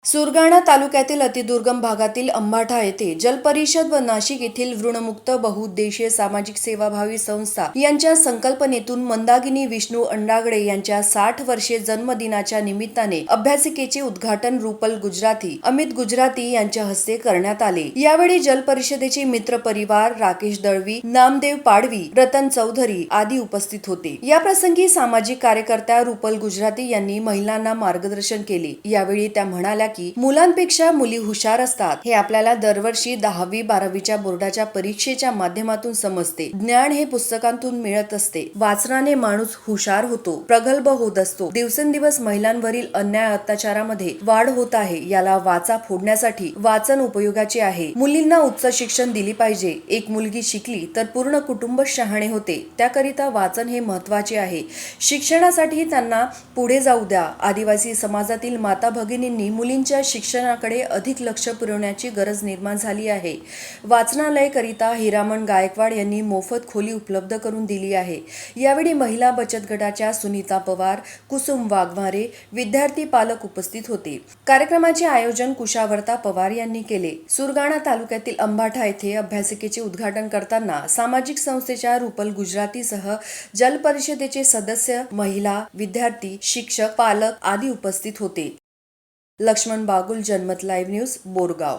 सुरगाणा तालुक्यातील अतिदुर्गम भागातील अंबाठा येथे जलपरिषद व नाशिक येथील ऋणमुक्त बहुउद्देशीय सामाजिक सेवाभावी संस्था यांच्या संकल्पनेतून मंदाकिनी विष्णू अंडागडे यांच्या 60 वर्षे जन्मदिनाच्या निमित्ताने अभ्यासिकेचे उद्घाटन रुपल गुजराती, अमित गुजराती यांच्या हस्ते करण्यात आले। यावेळी जलपरिषदेचे मित्र परिवार, राकेश दळवी, नामदेव पाडवी, रतन चौधरी आदी उपस्थित होते। या प्रसंगी सामाजिक कार्यकर्त्या रुपल गुजराती यांनी महिलांना मार्गदर्शन केले। यावेळी त्या म्हणाल्या की मुलांपेक्षा मुली हुशार असतात हे आपल्याला दरवर्षी 10वी-12वीच्या बोर्डाच्या परीक्षेच्या माध्यमातून समजते। ज्ञान हे पुस्तकांतून मिळत असते। वाचनाने माणूस हुशार होतो, प्रगल्भ होत असतो। दिवसेंदिवस महिलांवरील अन्याय अत्याचारामध्ये वाढ होत आहे। याला वाचा फोडण्यासाठी वाचन उपयोगाचे आहे। मुलींना उच्च शिक्षण दिली पाहिजे। एक मुलगी शिकली तर पूर्ण कुटुंब शहाणे होते। त्याकरिता वाचन हे महत्त्वाचे आहे। शिक्षणासाठी त्यांना पुढे जाऊ द्या। आदिवासी समाजातील माता भगिनींनी मुलींच्या शिक्षणाकडे अधिक लक्ष पुरवण्याची गरज निर्माण झाली आहे। वाचनालय करिता हिरामण गायकवाड यांनी मोफत खोली उपलब्ध करून दिली आहे। यावेळी महिला बचत गटाच्या सुनीता पवार, कुसुम वाघमारे, विद्यार्थी पालक उपस्थित होते। कार्यक्रमाचे आयोजन कुशावर्ता पवार यांनी केले। सुरगाणा तालुक्यातील अंबाठा येथे अभ्यासिकेचे उद्घाटन करताना सामाजिक संस्थेच्या रुपल गुजरातीसह जल परिषदेचे सदस्य, महिला, विद्यार्थी, शिक्षक, पालक आदी उपस्थित होते। लक्ष्मण बागुल, जनमत लाईव्ह न्यूज, बोरगाव।